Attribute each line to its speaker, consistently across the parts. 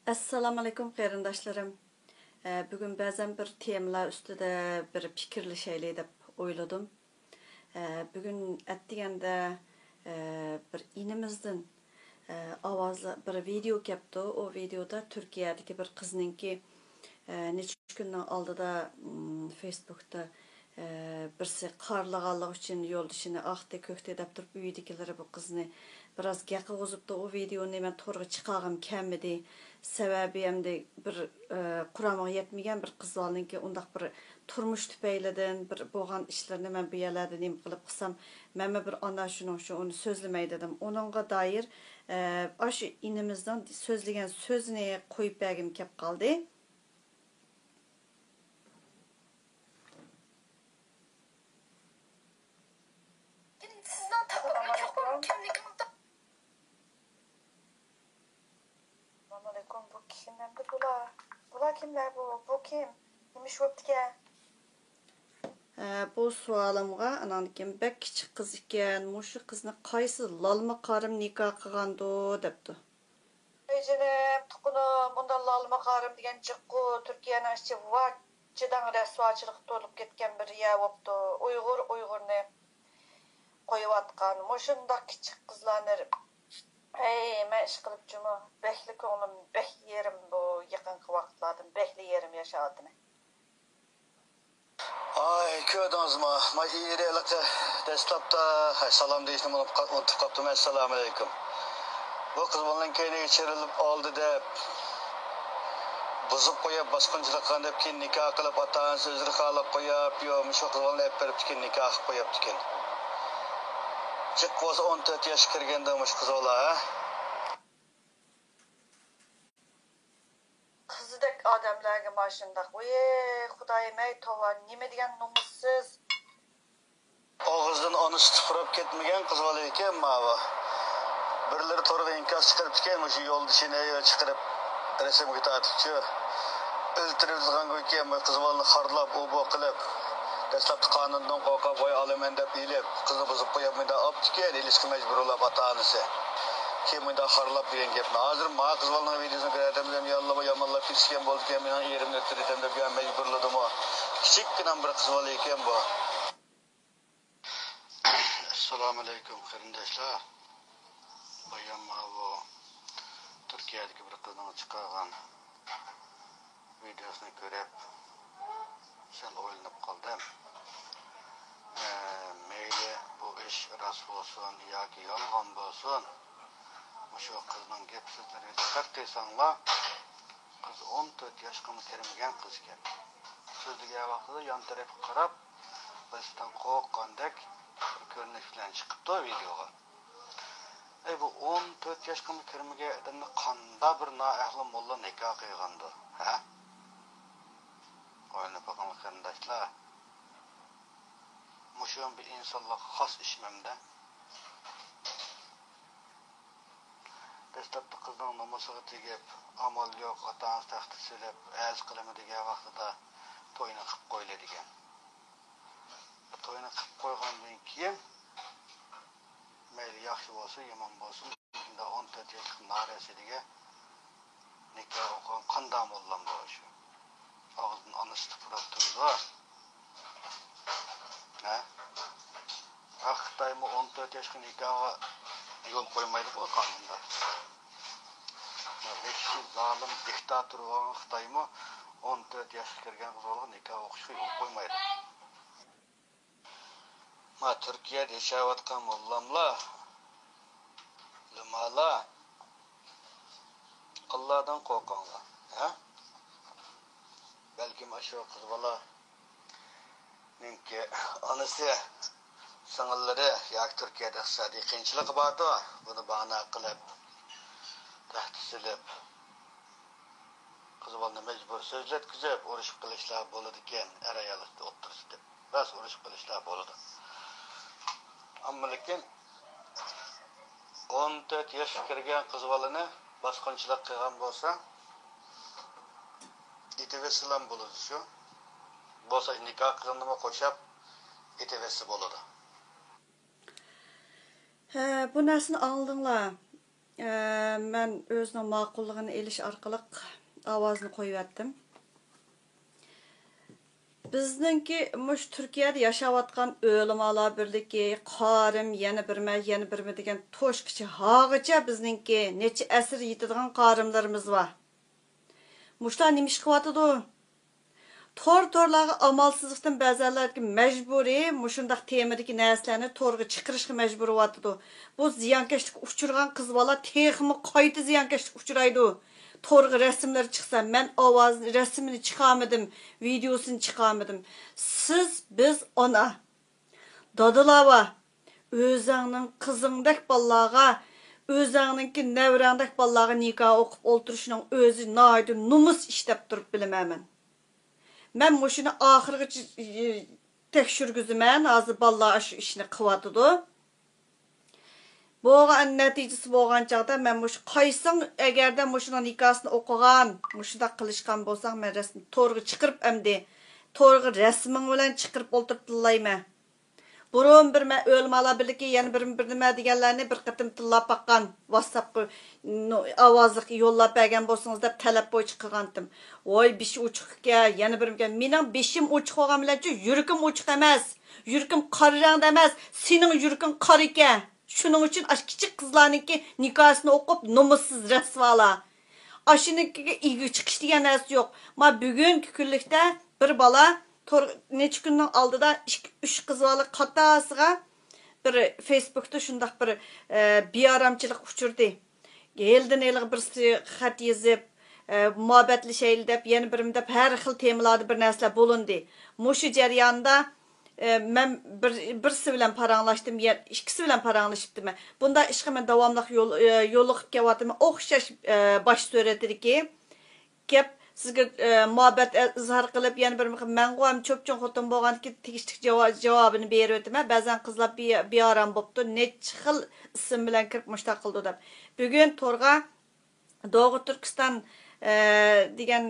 Speaker 1: Assalamu alaikum qarindaşlarım. Bugün bəzən bir temalar üstüdə bir fikirləşəylik deb oyladım. Bugün ətdigəndə bir inimizdən avazlı bir video kəpdi. O videoda Türkiyədəki bir qızınınki neçə gündən aldıda Facebook'ta birisi qarlığanlıq üçün yoldaşını axtı kökte deb turub uyudakiləri bu qızını biraz gəqi qozubdu. O videonu mən torğa çıxağım kəmmidi. Səbəbi hem de bir kuramığa yetməyən bir qız valının ki ondaq bir turmuş tüpəylədən bir boğan işlərini mən bu yerlərdə neyim qılıb qısam məmə bir ana şunu onu sözləməy dedim. Onunla dair aşı inimizdən sözləyən sözünü qoyub bəgim kəp qaldı.
Speaker 2: Bu kimlerdi bula? Bula kimler bu? Bu kim? Nimiş öptüge?
Speaker 1: Bu sualımğa ananıkin bək kiçik qız ikən, muşu qızını qaysı lalma qarım nikah qılğandı depdi.
Speaker 2: Ecenem, tukunum, bundan lalma qarım degen çıqqı, Türkiye'nin işçi vaççıdan resvaçılık tolup ketken bir yer optu. Uygur'unu koyup atkan. Muşundak kiçik kızlanır. Men iş kılıp cumu. Bekli koğlum, bekli yerim bu yakınki vaktlardan. Bekli yerim yaşadığını.
Speaker 3: Ay kördünüzmü? Ma iyi elakta desktopta salam deyişini unutup kaptım. Esselamu aleyküm. Bu kız bunun keyine geçirilip oldu dep buzup koyup baskıncılıktan dep ki nikah kılıp atağın sözünü kalıp koyup yoğumuş o kız bunun hep verip diken nikah koyup diken. Çık olsa 14 yaş kirgen demiş kız ola ha.
Speaker 2: Kızıdek adamlarga başında. Oye Xudayım ey tovar. Nime degen numussuz.
Speaker 3: O kızdan onu sıfırıp ketmegen kız ola eken mava. Birileri torga inkas çıkarıp diken şu yol dışına çıkarıp resim gitatıkçı. Öldürüldüğün koyken kız olanı harlap ubu kılıp. Deslaptı kanundan koka boy alımen dep ilip. Kızı buzup koyamında ap diken ilişki mecbur olap atağınısı. Kiminde harlap diyen gepme. Hazır ma kız olanın videosunu göretemizem yallama yamallap pisken boldu ken menen yerimde ötürütem de bir an mecburladım o. Kiçik gınan bir kız ola eken bu. Esselamu aleyküm qarindaşlar. Bayamma bu Türkiye'deki bir kızdan çıkargan videosunu görüp sen oynayıp kaldım. Meyli bu iş rast olsun, yaki yalgan olsun. Şu kızın gep sözleri çıkarttıysanla kız 14 yaşkamı terimigen kızken. Sözlüğe vaxtıda yan tarafı qarab, bizden qoqqandek bir görünüş bilen çıkıptı o videoga. Bu 14 yaşkamı terimigen edemde qanda bir naahli molla nikah kıygandı. Ha? Oyna bakalım qarindaşlar. Muşun bir insanla xas işmemde. Destekli kızdan namusuğu tegip, amal yok, atağınız taxtı söylep, əz qılımı degen vaxtıda toyunu qıp qoyla degen. Toyunu qıp qoyğandan keyin meyli yaxşı bolsun, yaman bolsun, 14 yaşlı naresi degen nikah okuyan qandam ollan bu şu. Ağzının anısı tıpırap durdu. Ne? Xitay mı 14 yaşlı nikahı yol koymaydı bu kanunda. Eşi zalim diktatör olan Xitay mı 14 yaşlı kirgen kız olan nikah okuşu yol koymaydı. Ma Türkiye'de yaşayatkan mollamla limala Allah'dan korkanlar. Ha? Belki aşağı kız bala ninki anısı sınırları yak Türkiye'de iqtisadi qiyinchilik bardı. Bunu bahane qilib taxti silib qiz bolani mecbur sözletkizib urush qilishlar bo'ladi ekan er ayollikda o'tirishdi. Bas urush qilishlar bo'ladi. Ammo lekin 14 yosh kirgan qiz bolani bosqinchilik qilgan bo'lsa itivesilan bo'ladi shu. Bo'lsa nikoh qilindimi qo'shib itivesi bo'ladi.
Speaker 1: Bu narsani aldыңlar. mən özünün maqulluğunu eliş arqılıq avazını qoyuvatdım. Bizningki mush Turkiyada yaşayotgan o'limalar birligi, qarim, yana birma degan to'shqichi hag'icha bizningki necha asr yetadigan qarimlarimiz bor. Mushlar nima ish qilyotidi? Torlarga amalsızlıqdan ba'zanlarga mecburi mushundaq temadagi narsalarni torga chiqarishga mecbur bo'lyotidi. Bu ziyonkashlik uchirgan qiz bola texmi qayta ziyonkashlik uchraydi. Torga rasmlar chiqsa, men ovoz rasmini chiqarmadim, videosini chiqarmadim. Biz ona dadalava o'zingning qizingdek bolalarga, o'zingninki nevrangdek bolalarga nikoh o'qib o'ltirishning o'zi noydi numus ishlab turib bilaman. Ben muşunu ahırgıcı tekşürgüzümen, azı balla şu işini kıvatıdı. Boğan neticesi boğan çağda ben muş kaysın eğerden muşunun nikahını okuğan, muşunda kılışkan bolsam ben resmi torgu çıkırıp emdi. Torgu resmin olan çıkırıp olturtullayma. Burun bir ölmala birlikte yani bir degenlerini bir kıtım tıllap bakkan WhatsApp avazlık yollap bergen bolsanız dep talep boy çıkıgandım. Oy bir şey uçuk ya yani mening beşim uçuk olgan bilen yürükim uçuk emas. Yürükim qarrang emas. Sening yürükin qar ekan. Shuning uchun kichik qizlarniki nikosini o'qib nomussiz rasvala. Ashinikiga igi chiqish degan narsa yo'q. Ma bugungi kunlikda bir bola neçə gündən aldıda 3 qızvalı qatasıga bir Facebookda şundaq bir biyaramçılıq uçurdu. Eldən eliq bir xat yazıb, muhabbetli şeyli dep, yeni birim dep hər xil temalarda bir nəsələr bulundu. Muşu jarayonda mən birisi bilan paranlaşdım, ikisi bilan paranlaşıbdım. Bunda işqə mən davamlıq yoluqub kelyaptım. Oxşaş baş söyrədirik ki, sizga muhabbet izhar qilib yana bir men qo'yam cho'pchon xotin bo'lganki tegishli javobini berib o'taman. Ba'zan qizlar bearam bo'pti, necha xil ism bilan kirib mushtaq qildi deb. Bugun to'rga Doğu Turkiston degan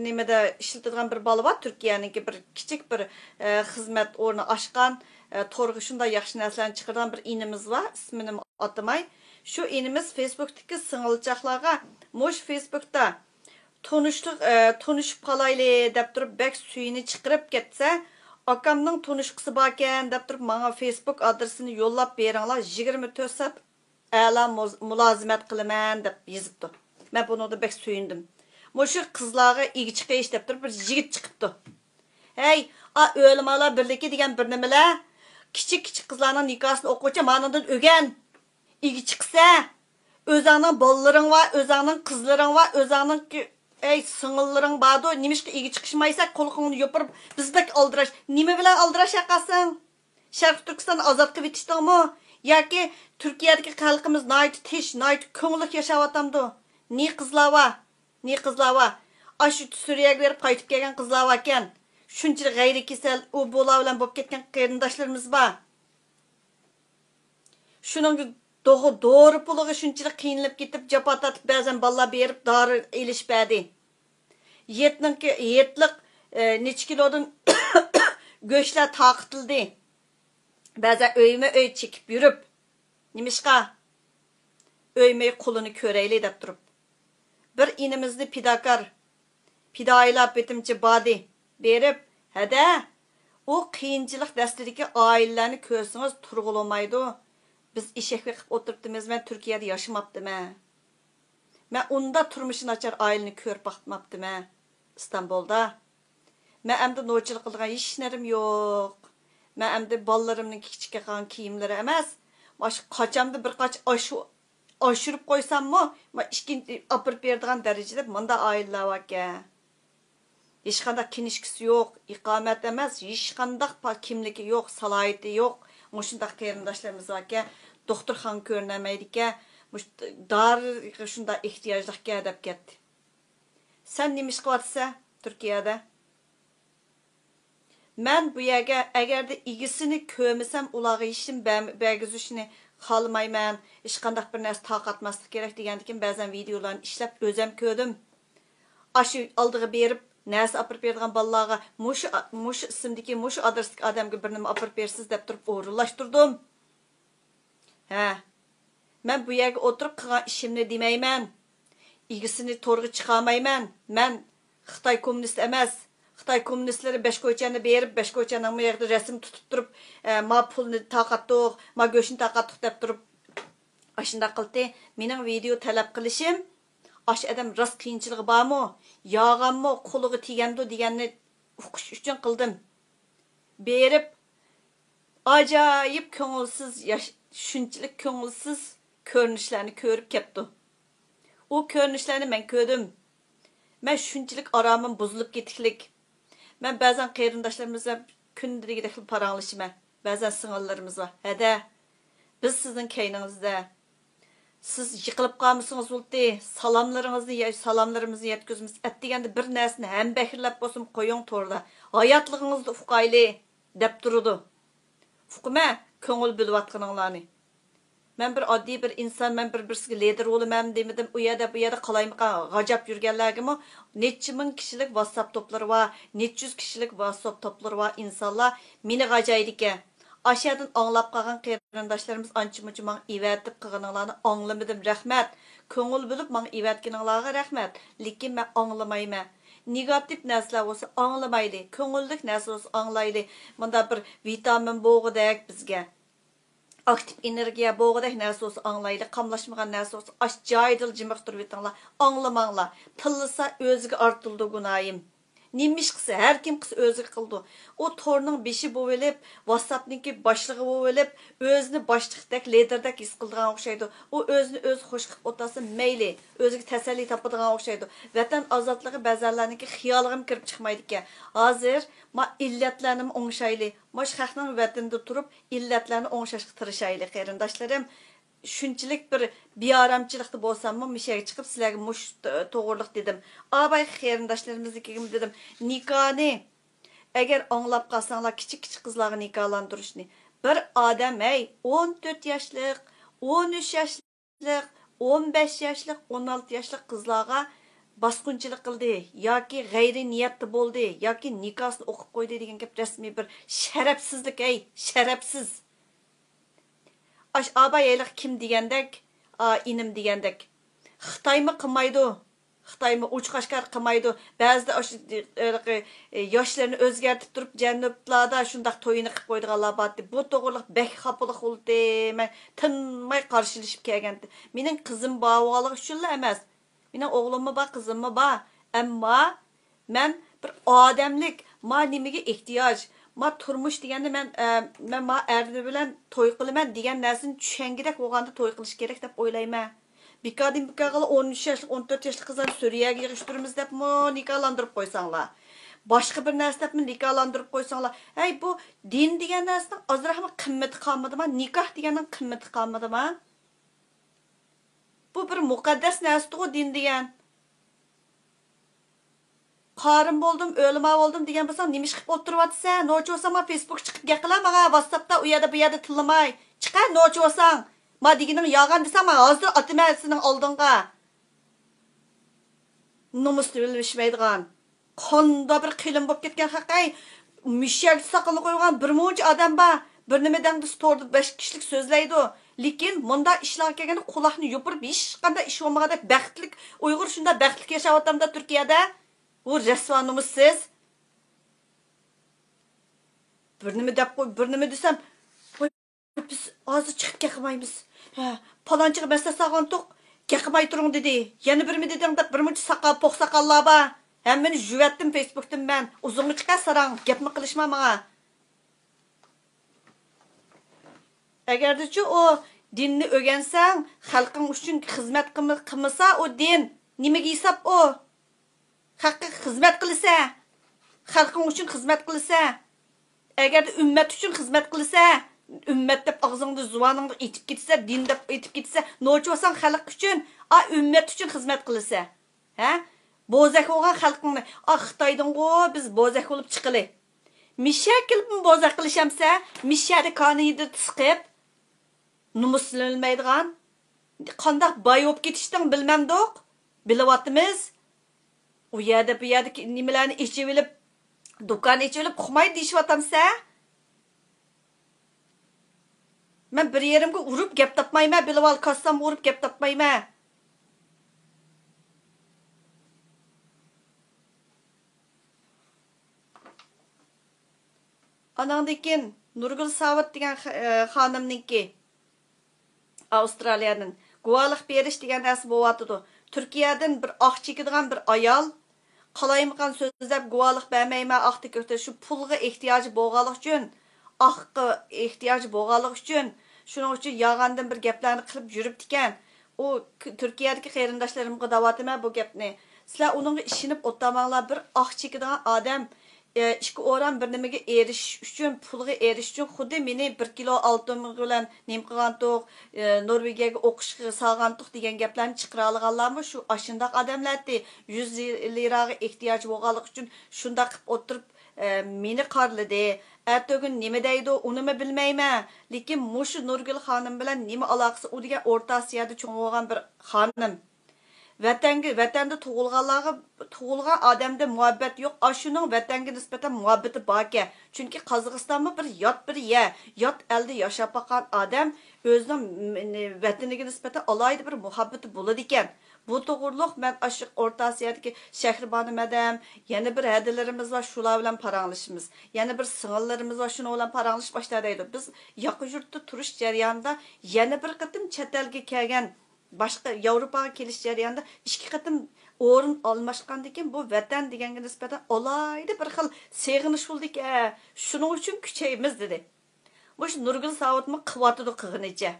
Speaker 1: nimada ishlatadigan bir bola bor, Turkiyaniki bir kichik bir xizmat o'rni ochgan, to'rga shunday yaxshi narsalarni chiqargan bir inimiz bor, ismini atamay. Shu inimiz Facebook'dagi singilchaqlarga mush Facebook'da tunuşup qalayli deb turib bek suyini chiqirib ketsa, akamning tunuşqisi bor ekan deb turib menga Facebook adresini yollab beringlar, 24 soat a'la mulozimat qilaman deb yozibdi. Men buni da bek suyundim. Mushu qizlarga igi chiqish deb turib bir yigit chiqibdi. Hey, o'limalar birligi degan bir nimalar, kichik qizlarning nikohini o'quvchi manadan o'gan. Igi chiqsa, o'zingning bolalaring va o'zingning qizlaring va o'zingning ey singillarың badu, nimishqa igi chiqishmaysa qo'lingni yopirib bizdek aldirash. Nima bilan aldirash yaqasing? Sharq Turkiston ozod qilib etishdingmi? Yoki Turkiyadagi xalqimiz nayt tish, nayt ko'ngillik yashayaptamdi? Ni qizlar va? Ashu Suriyaga berib qaytib kelgan qizlar va ekan. Shunchalik g'ayri kasal u bola bilan bo'lib ketgan qarindoshlarimiz bor. Shuning doğru puluğu şunçılık kıyınılıp gitip capat atıp bazen balla berip darı ilişpedi. Yetlik neç kilodun göçler takıtıldı. Bazen öyme çekip yürüp. Nimişka? Öymeyi kulunu köreyle de durup. Bir inimizni pidayilap betimci badi berip. Hede o kıyıncılık destedeki ailelerini körsünüz turgulamaydı. Biz işek veqib oturtdimiz, ben Türkiye'de yaşamaptım. Ben onda turmuşun açar aileni körüp baxtmaptım. İstanbul'da. Ben emde noçılık qılgan hiç nerim yok. Ben emde ballarımın kichik qilgan kiyimleri emas. Qaçamda bir qaç aşırıp qoysam mı? İkinci apırıp berdiğen derecede manda aileler var ki. Hiç qanday kinişkisi yok, iqamet emas, hiç qanday kimligi yok, salayeti yok. Muşundaq qarindoshlarimiz var ki, doktorxon ko'rinamaydi ki, dar shunda ehtiyojliqga deb ketdi. Sen nima ish qilyapsan Turkiyada? Men bu yerga agarda igisini ko'misam, ularga ishim bergizishni xohlamayman, hech qanday bir narsa taqatmaslik kerak degandikin ba'zan videolarni ishlab o'zim ko'rdim. Ashu oldiga berib Nəsə apırıb berdiğən balalarga muş isimdiki, muş adresdeki adamga bir nima apırıb bersiz deb turib o'rinlashtirdim. Men bu yerga o'tirib qilgan ishimni demayman. İgisini to'rga chiqolmayman. Men Xitoy kommunist emas. Xitoy kommunistlari 5 ko'chani berib, 5 ko'chaning bu yerda rasm tutib turib, ma pulni taqatdiq, ma go'shni taqatdiq deb turib, ashunda qildi. Mening video talab qilishim, ash adam rost qiyinchiligi bormi? Yog'anmi, qo'liga tegandi deganni uqish uchun qildim. Berib ajoyib ko'ngilsiz, shunchalik ko'ngilsiz ko'rinishlarni ko'rib ketdi. O ko'rinishlarni men ko'rdim. Men shunchalik oromim buzilib ketishlik. Men ba'zan qarindoshlarimiz bilan kundagidek paranglashman. Ba'zan singillarimiz bor. Hada biz sizning kayningizda. Siz yiqilib qolmasangiz bo'ldi. Salamlarimizni yetkazimiz. Atdiganda bir narsani ham bahirlab bo'lsin qo'ying to'rda. Hayotligingizni uqayli deb turdi. Uqma, ko'ngil bo'lib Men bir oddiy bir inson, men bir-birsiga lider bo'laman demadim. U yerda bu yerda qalaymiqan g'ajab yurganlargimi necha ming kishilik WhatsApp to'plari va necha yuz kishilik WhatsApp to'plari va insonlar meni g'ajaydi ekan. Aşağıdan anlap qolgan qarindoshlarimiz ancha-muncha men ivatib qilganinglarni anglamadim. Rahmat. Ko'ngil bo'lib men ivatganinglarga rahmat. Lekin men anglamayman. Negativ narsalar bo'lsa anglamaydi. Ko'ngillik narsa bo'lsa anglaydi. Bunda bir vitamin bo'g'idek bizga. Aktiv energiya bo'g'idek narsa bo'lsa anglaydi. Qamlashmagan narsa bo'lsa ajoyidil jimiq turib yetinglar. Anglamanglar. Tillasa o'ziga ortildi gunoyim. Nimish qilsa, har kim qilsa o'ziga qildi. O torning beshi bo'lib, WhatsAppniki boshlig'i bo'lib, o'zini boshliqdek, liderdek his qildigan o'xshaydi. O o'zini o'zi xush qilib o'tasa mayli, o'ziga tasalli topadigan o'xshaydi. Vatan ozodligi ba'zanlarniki xiyolg'im kirib chiqmaydi ekan. Hozir ma illatlarni o'ngshayli. Mosh xalqning vatanida turib, illatlarni o'ngshashga tirishayli, qarindoshlarim. Shunchalik bir bearamchilikda bo'lsam-mu, mishaga chiqib sizlarga mush to'g'riliq dedim. Abay qarindoshlarimizniki dedim. Nikoni agar anglab qolsanglar, kichik qizlarga nikohlantirishni. Bir odam 14 yoshlik, 13 yoshlik, 15 yoshlik, 16 yoshlik qizlarga bosqinchilik qildi yoki g'ayri niyatda bo'ldi yoki nikohni o'qib qo'ydi degan gap rasmiy bir sharafsizlik, sharafsiz. Aş abayaylik kim degandek, inim degandek. Xitoymi qilmaydi. Xitoymi uçqashkar qilmaydi. Ba'zida yoshlarni o'zgartib turib, janublarda shundaq to'yini qilib qo'ydiganlar bor. Bu to'g'riliq bek xapilik bo'ldi. Men tinmay qarshilashib kelgandi. Mening qizim bor uchunla emas. Mening o'g'limmi bor, qizimmi bor. Ammo men bir odamlik, ma nimaga ehtiyoj Ma turmush deganda men ma erdi bilan to'y qilaman degan narsani tushangidek bo'lganda to'y qilish kerak deb o'ylayman. Bikadim bikag'il 13 yoshlik, 14 yoshlik qizlarni Suriyaga yig'ishtiramiz deb nikohlantirib qo'ysanglar. Boshqa bir narsa deb nikohlantirib qo'ysanglar. Hey, bu din degan narsaning ozroqmi qimmati qolmadimi? Nikoh deganning qimmati qolmadimi? Bu bir muqaddas narsa-ku din degan. Qarım boldum, o'lima oldum degan bo'lsam, nima qilib o'tiryapsan? Nochi bo'lsam, men Facebook chiqib gaqilam, menga WhatsAppda u yerda bu yerda tillamay. Chiqar nochi bo'lsang. Men deganing yog'an desam, men hozir ataman sening oldinga. Nomusni bilishmaydigan. Qonda bir qilim bo'lib ketgan haqay. Mishak saqilib qo'ygan bir muncha odam bor. Bir nimadan storda 5 kishilik so'zlaydi. Lekin bunda ishlar kelganda quloqni yopirib hech qanday ish olmaganda baxtlik Uyg'ur shunda baxtlik yashayotganda Turkiyada Bu resvanımız siz. Bir dep koy, bir desem, biz ağzı çıkıp kakımayımız. Palancığı mesle sağantık, kakımay durun dedi. Yeni bir mi dedim de bir müddet sakal, pok sakallar ba. Hem beni jüvettim Facebook'tan ben. Uzunlu çıkar saran, yapma kılışma bana. Eğer de o dinini öğrensen, halkın için hizmet kılmasa o din. Nime giysap o? Hakkı hizmet kılsa, halkın için hizmet kılsa, eğer de ümmet için hizmet kılsa, ümmet dep ağzında zuvanında itip gitse, din dep itip gitse, noçu olsan halk için, ümmet için hizmet kılsa. Bozak olan halkın, Xitaydan biz bozak olup çıkılı. Mişakil bozak kılışamsa, mişadi kanıydı tıskıp, numuslanılmaydıgan, kandak bay olup gitişten bilmem dok, bilevatımız, O yerda bu yerda nimalarni ichib olib, do'kon ichib olib, uxmaydi deyishyaptamsa? Men bir yerimga urib gap topmayman, bilib ol, kassam urib gap topmayman. Anandikin Nurgul Savat degan xonimningki Avstraliyadan guvohlik berish degan narsa bo'lyotidi. Turkiyadan bir oq chekadigan bir ayol qalaymiqan so'zlab guvohlik bermayman, oqni ko'rdi. Shu pulga ehtiyoji bo'lganlik uchun, oqqa ehtiyoji bo'lganlik uchun, shuning uchun yolg'ondan bir gaplarni qilib yuribdi ekan. U Turkiyadagi qarindoshlarimga da'vatman bu gapni. Sizlar uningga ishinib o'ttamanglar, bir oq chekadigan odam ishga o'ran bir nimaga erishish uchun, pulga erishish uchun xuddi meni 1 kilo oltin bilan nim qilgantoq, Norvegiyaga o'qishga salgantoq degan gaplarni chiqara olganlarmi shu ashundoq odamlardi 100 liraga ehtiyoj bo'lganlik uchun shundoq qilib o'tirib meni qarladi. Ertog'un nima deydi, unimi bilmayman. Lekin mushu Nurgul xonim bilan nima aloqasi u degan O'rta Osiyoda cho'ng bo'lgan bir xonim. Vatanda tug'ilgan odamda muhabbat yo'q. Ashuning vatanga nisbatan muhabbati borki, chunki Qozog'istonda bir yot elda yashab boqqan odam o'zining vataniga nisbatan alohida bir muhabbati bo'ladi ekan. Bu to'g'riliq men ashu O'rta Osiyodagi Shahribonu madam, yana bir hadilarimiz va shular bilan paranglashimiz. Yana bir singillarimiz va shuni bilan paranglish boshlaydi. Biz yoqi yurtda turish jarayonida yana bir qatim chet elga kelgan başqa Yevropaga kelish jarayonida 2 qatim o'rin almashgandan keyin bu vatan deganga nisbatan alohida bir xil seg'inish bo'ldi-ki, shuning uchun kuchaymiz dedi. Bu Nurgul Savatmi quvvatidi qig'inicha.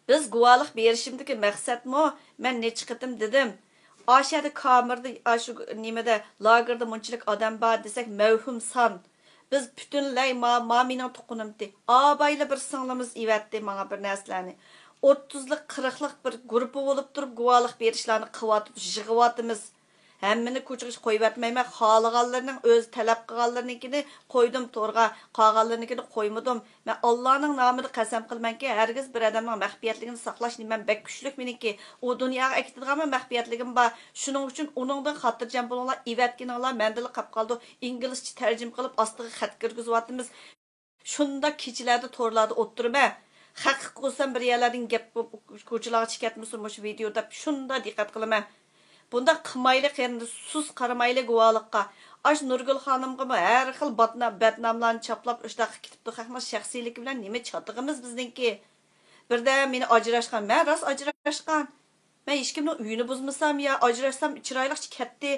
Speaker 1: Biz guvohlik berishimdagi maqsadmi, men necha qatim dedim. Oshada kamerda shu nimada lagerda munchilik odam bor desak mavhum son. Biz butunlay mening to'qinimdi. Abayla bir singlimiz ivatdi menga bir narsalarni. 30'lik 40'lik bir grupi bo'lib turib guvohlik berishlarni qilyotib yig'yapmiz. Hammani ko'chirish qo'yib atmayman. Xohlaganlarning o'z talab qilganlarnikini qo'ydim to'rga, qolganlarnikini qo'ymadim. Men Allohning nomida qasam qilmanki, hargiz bir odamning maxfiyatligini saqlash men bek kuchlik meniki. U dunyoga akitadigan maxfiyatligim bor. Shuning uchun uningdan xotirjam bo'linglar, ivatkininglar mendili qolib qoldi. Inglizcha tarjima qilib ostiga xat kirgizyapmiz. Shunda kechilarda to'rlarda o'tirman. Haqiq qilsam bir yerlardan gap ko'chalarga chiqatmisin bu videoda shunda diqqat qilaman. Bunda qilmayli qendi sus qaramayli guvohlikqa. Ash Nurgul xonimga har xil batnamlarni chaplab ishtaq ketibdi. Haqni shaxsiyligi bilan nima chatig'imiz bizningki. Birda meni ajrashgan, men rost ajrashgan. Men hech kimning uyini buzmasam ya ajrashsam chiroyliqcha ketdi.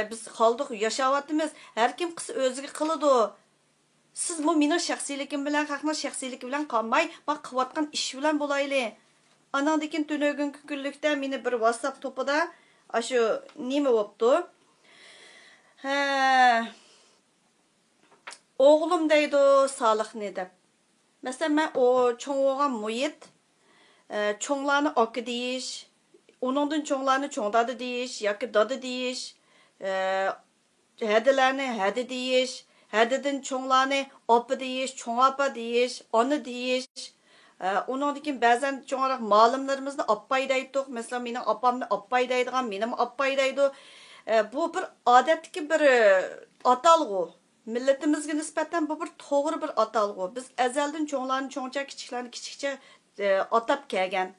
Speaker 1: Biz qoldik, yashayapmiz. Har kim qilsa o'ziga qiladi. Siz bu mening shaxsiyligim bilan, haqni shaxsiyligi bilan qolmay, men qilayotgan ish bilan bo'layli. Anandikin tunögünki kunlikda meni bir WhatsApp topida shu nima bo'pti? O'g'lim deydi Solihni deb. Masalan, men o cho'ng bo'lgan muhit, cho'nglarni aka deyish, uningdan cho'nglarni cho'ng dada deyish yoki dada deyish, hadilarni hadi deyish, hadidan cho'nglarni opa deyish, cho'ng opa deyish, ona deyish. Ondan keyin ba'zan cho'ngroq ma'lumlarimizni oppay deydiq. Masalan, mening opamni oppay deydigan, menim oppay deydi. Bu bir odatdagi bir atalg'u. Millatimizga nisbatan bu bir to'g'ri bir atalg'u. Biz azaldan cho'nglarni cho'ngcha, kichiklarni kichikcha atab kelgan.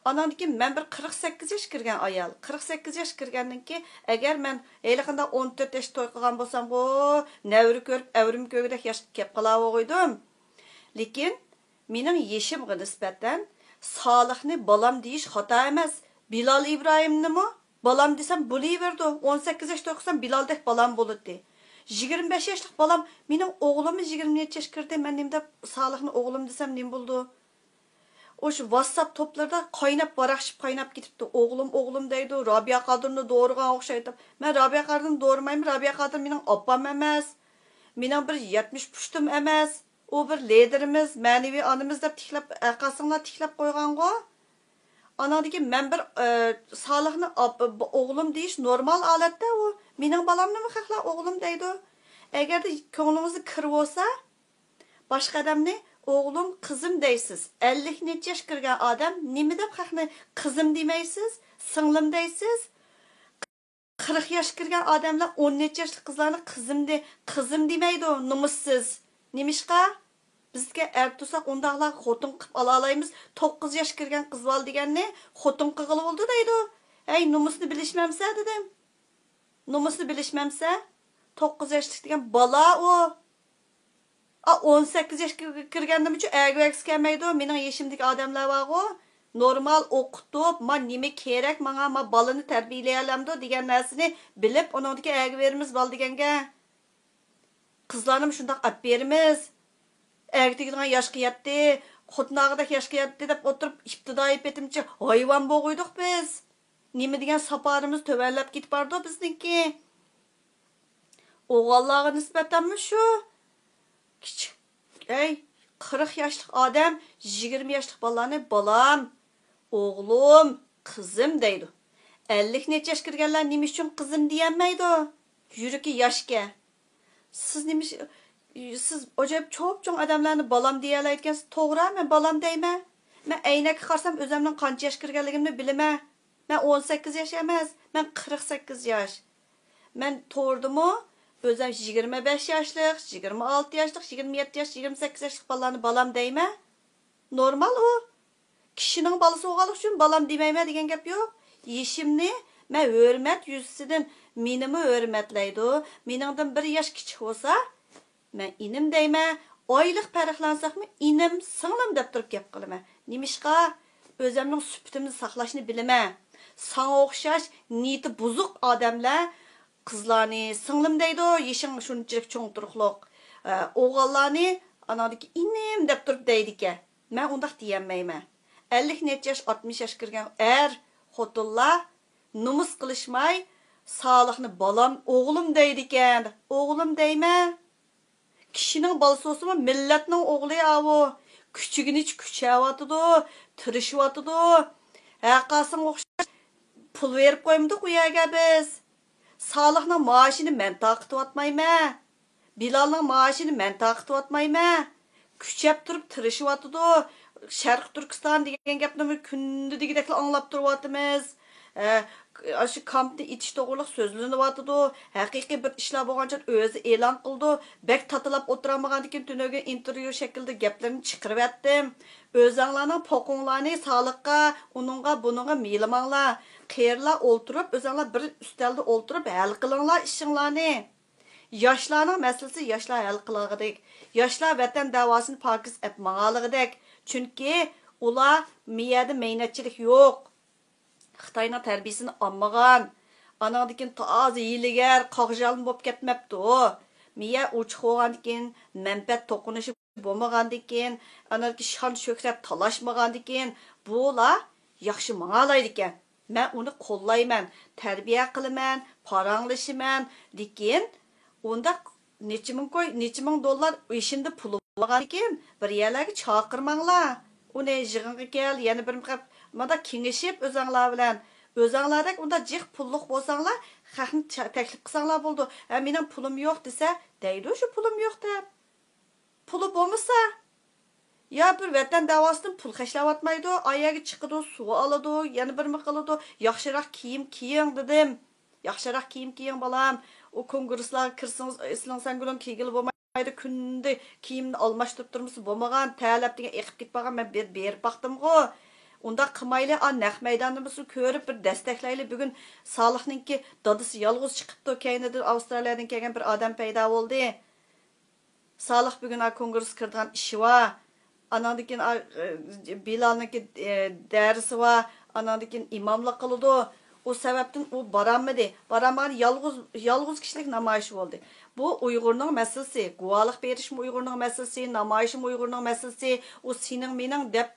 Speaker 1: Ondan keyin men bir 48 yosh kirgan ayol. 48 yosh kirgandan keyin agar men haliqanda 14 yosh to'y qilgan bo'lsam, navri ko'rib, avrim ko'gdek yosh kelib qolaverdim. Lekin mening yeshimga nisbatan Solihni balam deyish xato emas. Bilal İbrahimnimi balam desam bo'laverdi. 18 yosh to'qsam Bilaldek balam bo'ladi. 25 yoshlik balam mening o'g'lim 27 yosh kirdi. Men nimda Solihni o'g'lim desam nim bo'ldi? O'sha WhatsApp toplarda qaynab baraqshib qaynab ketibdi. O'g'lim deydi. Robiya Qodirni doğurgan o'xshaydi. Men Robiya Qodirni doğurmayman. Robiya Qodir mening opam emas. Mening bir 70 pushtim emas. O bir liderimiz, manevi anımız deb tiklab, aqasinglar tiklab qo'ygan-ku. Anadagi men bir Solihni o'g'lim deyish normal holatda u. Mening balamni xaqla o'g'lim deydi. Agarda ko'nglingizni kirib olsa, boshqa odamni o'g'lim, qizim deysiz. 50 necha yosh kirgan odam nima deb xaqni qizim demaysiz, singlim deysiz. 40 yosh kirgan odamlar 10 necha yoshli qizlarni qizim demaydi, numussiz. Nimishqa? Bizga ertusak ondaqlar xotin qilib ala alaymiz. 9 yosh kirgan qiz bol deganni xotin qilib oldu deydi. Ey, numusni bilishmamsa dedim. Numusni bilishmamsa 9 yoshlik degan bala o. 18 yoshga kirgandim uchun agvaks kelmaydi. Mening yeshimdagi odamlar bor o. Normal o'qitib, men nima kerak, menga ma balani tarbiyalay olamdi degan narsani bilib, uningdagi agverimiz bol deganga. Qizlarni shundoq olib beramiz. Erkeklarga yoshga yetdi, xotnag'idek yoshga yetdi deb o'tirib ibtidoiy betimchi hayvon bo'g'uydik biz. Nima degan safarimiz tövallab ketib bordi bizniki. O'g'illarga nisbatanmi shu? Kichik, 40 yoshlik odam 20 yoshlik bolalarni balam, o'g'lim, qizim deydi. 50 necha yosh kirganlar nima uchun qizim deyolmaydi? Yuragi yoshga. Siz acayip çok adamlarni balam deya olayotgansiz. To'g'ri, men balam deyman. Men aynakka qarsam o'zimning qancha yosh kirganligimni bilaman. Men 18 yosh emas, men 48 yosh. Men to'g'ridimi? O'zim 25 yoshlik, 26 yoshlik, 27 yosh, 28 yoshlik bolalarni balam deyman. Normal u. Kishining balasi o'g'alik uchun balam demayman degan gap yo'q. Yeshimni men hurmat yuzasidan menimi hurmatlaydi. Meningdan 1 yosh kichik bo'lsa, men inim deyman. Oylik farqlansaqmi inim, singlim deb turib gap qilaman. Nimishqa o'zimning suhbatimni saqlashni bilaman. Sana o'xshash niyati buzuq odamlar qizlarni singlim deydi, yeshing shunchalik cho'ng turuqliq. O'g'illarni anadagi inim deb turib deydi ekan. Men undaq deyolmayman. 50 necha yosh, 60 yosh kirgan xotinlar numus qilishmay sog'liqni balam, o'g'lim deydi ekan. O'g'lim deyman. Kishining balasi bo'lsa, millatning o'g'li avu. Kuchigini kuchayotidu, tirishyotidu. Haqqasin o'xshash pul berib qo'ymadi u yerga biz. Sog'liqning maoshini men taqitib Bilalning maoshini men taqitib Kuchab turib tirishyotidu. Sharq Turkiston degan gapni kunda degidek anglab turyapmiz. Shu kampni itish to'g'riliq so'zlanyapti. Haqiqiy bir ishlar bo'lgancha o'zi e'lon qildi. Bek tatilab o'tiramagandan tunuga intervyu shaklida gaplarni chiqarib etdim. O'zinglarning poqinglarni sog'liqqa, uningga, buningga meylimanglar. Qayerlar o'ltirib, o'zinglar bir ustalda o'ltirib hal qilinglar ishinglarni. Yoshlarning masalasi yoshlar hal qiladigan. Yoshlar vatan davosini pokiz etmaganligidek. Chunki ular miyada meynatchilik yo'q. Xitoyning tarbiyasini olmagan, anadikin to'g'ri hiylagar, qoqjalin bo'lib ketmabdi. Miya uchiq bo'lgandikin, manfaat to'qinishi bo'lmagandikin, anadiki shon shuhrat talashmagandikin, bular yaxshi ma'nolaydi ekan. Men uni qo'llayman, tarbiya qilaman, paranglashiman, lekin unda necha ming dollar ishimda puli bo'lgandikin, bir yerlarga chaqirmanglar. Uni yig'inga kel, yana bir mada kengashib o'zinglar bilan o'zinglardek unda jiq pulliq bo'lsanglar, xalqni taklif qilsanglar bo'ldi. Mening pulim yo'q desa, deydi shu pulim yo'q deb. Puli bo'lmasa, ya bir vatan davosidan pul xashlayotmaydi, ayaga chiqidi, suv oladi, yana bir qiladi, yaxshiroq kiyim kiying dedim. Yaxshiroq kiyim kiying balam. O kongresslarga kirsangiz, islang sangulim kiygil bo'lmaydi, kunda kiyimni almashtirib turmisiz bo'lmagan, talab degan eqib ketmagan men berib baqdim-ku. Unda qilmayli, naq maydonimizni ko'rib bir dastaklayli. Bugun Solihninki dadisi yolg'iz chiqibdi, keynidan Avstraliyadan kelgan bir odam paydo bo'ldi. Solih bugun kongress kirdigan ishi va anandikin Bilalniki darsi va anandikin imomlik qildi. O sebepten o baranmadı. Baranmagan yalğız kişilik namayışı oldu. Bu Uygurning meselesi, guvalık berişim Uygurning meselesi, namayışım Uygurning meselesi, o senin mening dep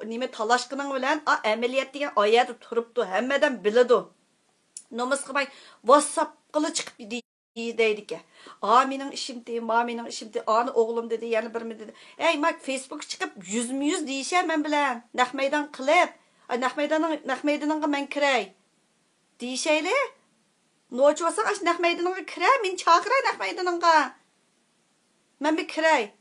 Speaker 1: nime talaşkının bilen ameliyat degan oyada turibdi, hammadan biladi. Nomus qilmay WhatsApp qili chiqib deydi ki. Mening ishimdi, mening ishimdi, ani o'g'lim dedi, yana bir mi dedi. Ey, mak Facebook chiqib 100 deyisham men bilan. Naqmaydan qilib, naqmaydanga men kiray. Deyişeyle, noçu olsan aş naq meydanına kiray, men çağıray naq meydanına. Men bir kiray.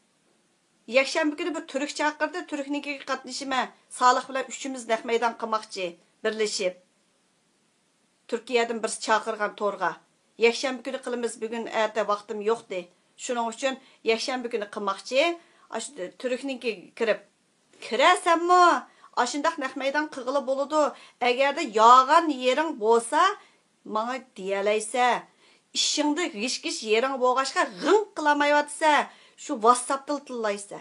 Speaker 1: Yakşanbı günü bir Türk çağırdı, Türkniki qatnışıma. Salih bilan üçümüz naq meydan qilmoqchi, birleşip. Türkiye'den bir çağırgan torga. Yakşanbı günü qilimiz, bugün erta vaqtim yo'qdi. Shuning uchun yakşanbı günü qilmoqchi. Aş Türkninki kirasanmi? Aşındaq naq meydan qığılı boludu. Əgərdə yağan yerin bolsa, manga deyalaysa, işingdə giş yerin bolğaşqa g'ing qılamayatsa, şu WhatsApp'da tillaysa.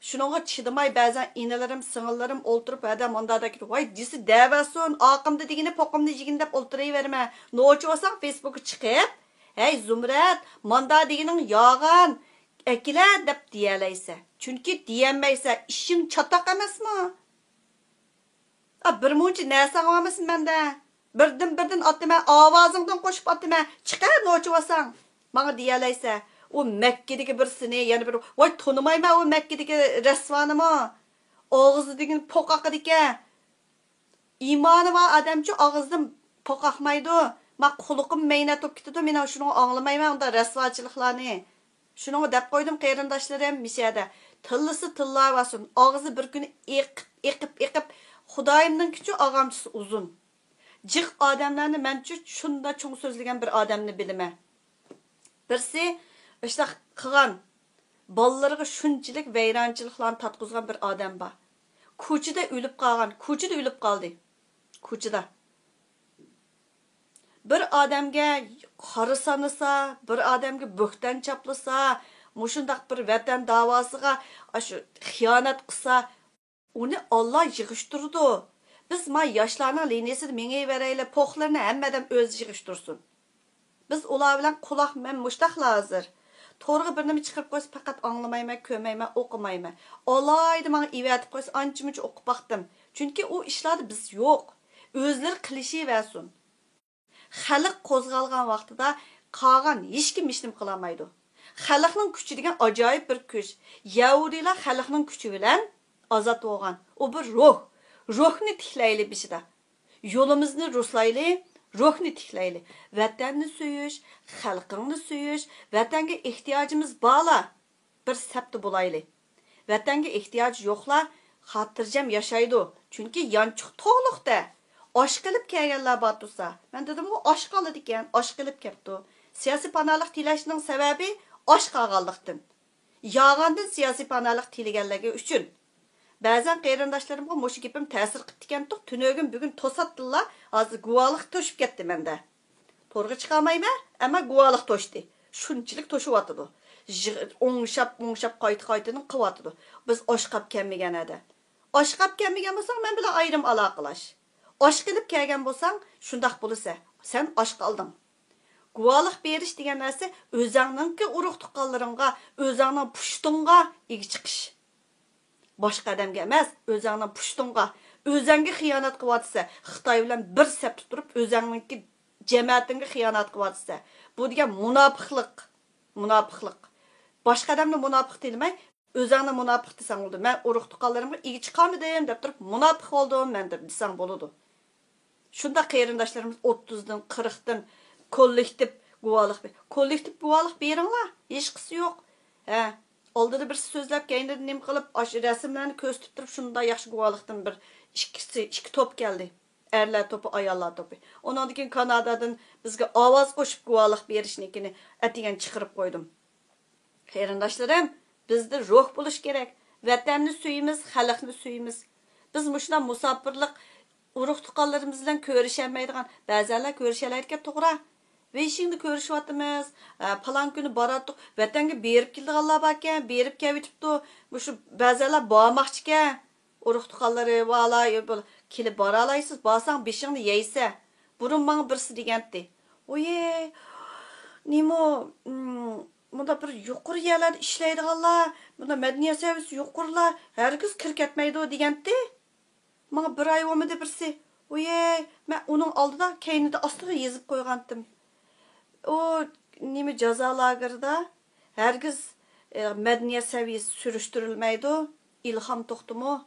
Speaker 1: Şununğa çidimay bəzən inələrim, sığınlarım olturub hədə mandadakı, vay disi dəvəsun, aqımda digini, poqımda digini dep olturayvermə. Noçu olsan Facebook'a çıxıb, hey Zumrat, manda diginin yağan, əkile dep deyalaysa. Çünki diyənməysə, işin çataq emasmı? Bir muncha narsa qilmasin menda. Birdan otdima ovozingdan qo'shib otdima. Chiqar nochi olsang. Menga deyalaysa, o Makkadagi birsini, yana bir voy tonimayman o Makkadagi rasvonimi. Og'zi degan poqaqidiki. İmoni bor odamchi og'zidan poqaqmaydi. Men quliqim maynatib ketdi. Men shuni anglamayman unda rasvochiliklarni. Shuni deb qo'ydim qarindoshlarim mishada. Tillisi tillayvasin. Og'zi bir kuni eqib Xudayımның küçü ağamçısı uzun. Cıq adamlarını mənçü şunda çoğ sözləyən bir adamını bilmə. Birisi, işte qıған, ballarına şunçilik veyrançılıqlarını tatqızған bir adam var. Koçida ölüb qalğan, koçida ölüb qaldı. Koçida. Bir adamga qara sanısa, bir adamga böhtan çaplasa, muşundaq bir vatan davasıga şu xiyanat qısa, onu Allah yığıştırdı. Biz yaşlarının liniyasını mengey vereyli, poqlarını hemmeden öz yığıştırsın. Biz ular bilan kulaq men muştaqla hazır. To'g'ri bir nima chiqib qo'ysa faqat anglamayman, ko'mayman, o'qimayman. Olaydi menga ivatib qo'ysa ancha-muncha o'qib baqdim. Chunki u ishlarda biz yo'q. O'zlari qilishiversin. Xalq qo'zg'algan vaqtida qolgan hech kim ishnim qilolmaydi. Xalqning kuchi degan ajoyib bir kuch. Yahudilar xalqning kuchi bilan azat bo'lgan. O bir ruh. Ruhni tiklayli bishida. Yo'limizni ruslayli, ruhni tiklayli. Vatanni suyish, xalqingni suyish, vatanga ehtiyojimiz borla. Bir sapti bo'layli. Vatanga ehtiyoj yo'qlar xotirjam yashaydi. Chunki yanchiq to'liqda. Osh qilib kelganlar bor tursa. Men dedim, u osh qildi ekan, osh qilib kelibdi. Siyosiy panalik tilashning sababi osh qolganlikdan. Yağandan siyosiy panalik tilaganligi uchun. Bəzən qeyrindaşlarımğa moşu gepim təsir qıtdikan toq, tünögün bugün tosatdılar, azı guvalıq toşup getdi məndə. Torğa çıxamayma, amma guvalıq toşdu. Şunçilik toşup atıdı. Oңşap qaytının qıv atıdı. Biz oşqap kəlməyən ədə. Oşqap kəlməyən bolsan, mən bilə ayrım alaqılaş. Oş qilib kəlgən bolsan, şundaq bulursa, sən oş qaldın. Guvalıq beriş degen nəsə, özəңninki uruq tuqqanlarınğa, özəңnin puştunğa igi çıxış. Başqa adamga emas, o'zingning pushtunga, o'zingga xiyonat qilyotsa, Xitoy bilan bir sap turib, o'zingning jamoatingga xiyonat qilyotsa, bu degan munofiqlik. Boshqa odamni munofiq demay, o'zingni munofiq desang bo'ldi. Men urug' tuqqanlarimga igi chiqarmadim deb turib, munofiq bo'ldim men deb desang bo'ladi. Shunda qarindoshlarimiz 30dan, 40dan kollektiv guvohlik beringlar. Hech qisi yo'q. Oldida bir so'zlab, keyinda nim qilib, rasmlarni ko'z tutib, shunda yaxshi guvohlikdan bir ikki top keldi. Erlar to'pi, ayollar to'pi. Ondan keyin Kanadadan bizga ovoz qo'shib guvohlik berishnikini atigan chiqarib qo'ydim. Qarindoshlarim, bizda ruh bo'lish kerak. Vatanni suyimiz, xalqni suyimiz. Biz mushuna musofirlik urug' tuqqanlarimiz bilan ko'rishamaydigan, ba'zanlar ko'rishalayotgan to'g'ri. Ve şimdi görüşüyatımız, falan günü barattık, vatanga berip keldiganlar bor ekan, berip kelibdi. Şu ba'zilar bormoqchi ekan. Urug' tuqqanlari vala kelib bora olaysiz, borsang beshingni yeysa. Burun menga birsi degandi. Oye, nima, bunda bir yuqori yerlarda ishlaydiganlar, bunda madaniyat servisi yuqorilar, hargiz kirib ketmaydi degandi. Menga bir oy bo'lmadi birsi. Oye, men uning oldida keynida ostiga yezib qo'ygandim. O nima jazo lagerida hergiz madaniyat seviyesi sürüştürülmeydi. İlham To'xtumu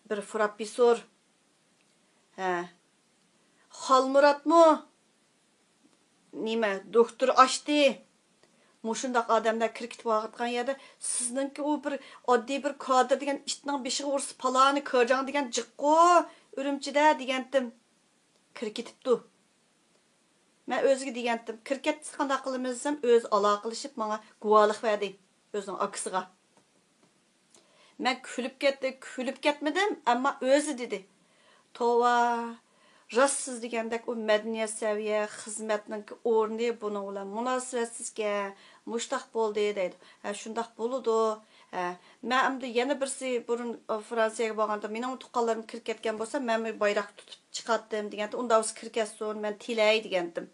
Speaker 1: bir professor. Xalmuratmı? Nima doktor açtı. Muşundaq adamlar kirkit vaqtgan yerda sizningki o bir oddiy bir kadr degan itning beshiga ursa palani ko'rjang degan jiqqo Ürümchida degandim. Kirkitibdi. Men o'ziga degandim, kirket qanday qilamiz desam, o'z aloqalashib menga guvohlik berdi, o'zining akisiga. Men kulib ketmedim, ama o'zi dedi. Tova, rastsiz degandek o madaniyat saviya, xizmatning o'rni buning bilan munosabatsizga mushtaq bo'ldi deydi. Shundaq bo'ludi. Men endi yana birsi burun Fransiyaga borganda mening tuqqanlarim kirib ketgan bo'lsa, men bayroq tutib chiqatdim deganda, unda o'zi kirib ketsin, men tilay degandim.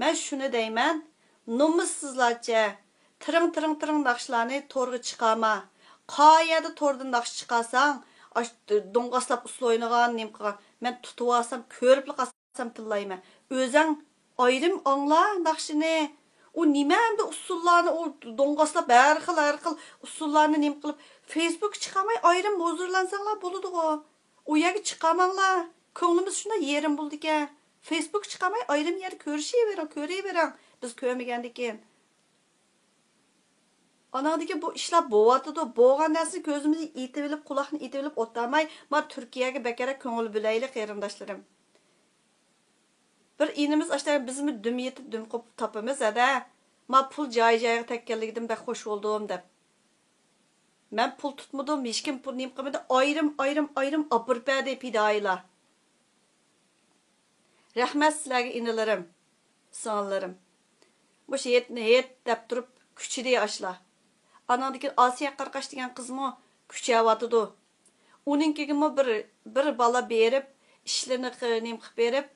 Speaker 1: Men shuni deyman, nomussizlarcha tiring naqshlarni to'rga chiqarma. Qayerda to'rdan naqsh chiqarsang, do'ngaslab usul o'ynagan, nim qilgan. Men tutib olsam, ko'rib qolsam tillayman. O'zing ayrim angla naqshini, o nima endi usullarni, o do'ngaslab har xil usullarni nim qilib Facebook chiqamay ayrim huzurlansanglar bo'ladi-ku. U yerga chiqamanglar. Ko'nglimiz shunda yerim bo'ldi ekan. Facebook chiqamay ayrim yer ko'rayvering. Biz ko'rmagandik ekan. Anadagi bu ishlar bo'vatidi, bo'lgan narsani ko'zimizni etib olib, quloqni etib olib o'tmay, men Turkiyaga bekara ko'ngil bo'laylik qarindoshlarim. Bir inimiz ashtar bizmi dum yetib dum qilib topamiz ada. Men pul joy-joyiga tekkanligimdan bek xush bo'ldim deb. Men pul tutmadim, hech kim pul nim qilmadi, ayrim apurpadi pidoylar. Rahmat sizlarga inilarim, sonlarim. Bu şeyetni deb turib kuchidi ashlar. Anadagi Asiya Qarqash degan qizmi kuchayotidu. Uninkigimi bir bala berib, ishlarini nim qilib berib,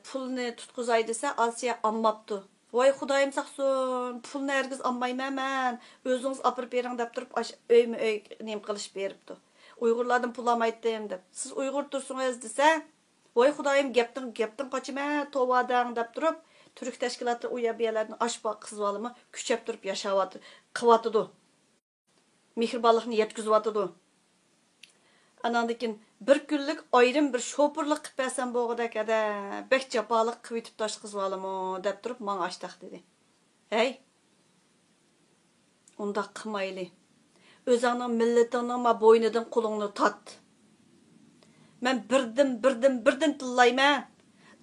Speaker 1: pulni tutqizay desa Asiya ammapti. Voy Xudoyim saqsin, pulni hergiz almayman men. O'zingiz olib bering deb turib, öy nim qilish beribdi. Uyg'urlardan pul olmaydim deb. Siz Uyg'ur tursangiz desa, voy Xudoyim gapdan qochima, tovadang deb turib, Türk təşkilatı o yerlərdən aşbaq qızvalımı küçəb durub yaşavatı, qıvatıdı. Mehribanlıqni yetkizvatıdı. Anandakin bir günlük ayrım bir şopurluq qilib bəsən boğudak ədə, bək capalıq qıvitib taş qızvalımı deb durub mana açdaq dedi. Hey, onda qımaylı. Özənin milletinin ma boynudan qulunu tat. Mən birdim tillayman.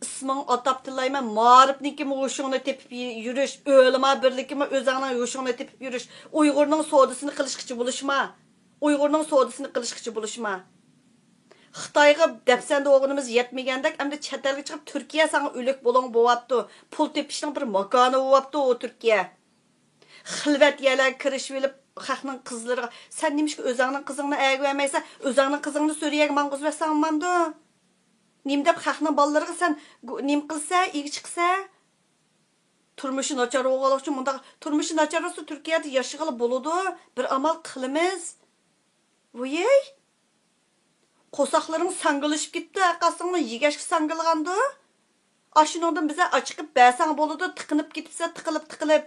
Speaker 1: İsmini atap tillayman, marifnikimi hoşuğunu tepip yürüş, ölüma birlikimi özənin hoşuğunu tepip yürüş, Uygur'un sodasını qilishqichi buluşma. Xitayga depsende oğlumuz yetmegandek, hem de çetelge çıkıp Türkiye sana ölük bolon boğaptı, pul tepişinin bir makanı boğaptı o Türkiye. Xilvet yerler kiriş verip, xalqning qizlariga, sen demiş ki özənin qızını əgvermeyse, özənin qızını Suriye'ye manqız ve sanmandı. Nim deb xalqning balalarga sen nim qilsa, igi chiqsa, turmushi nachar o'g'il uchun bunda turmushi nachar bo'lsa Turkiyada yashag'ili bo'ladi, bir amal qilamiz. Voyey. Qo'saqlaring sangilishib ketdi, aqasingni yegashga sangilgandi. Ashuningdan biza achiqib bäsang bo'ladi, tiqinib ketibsa, tiqilib.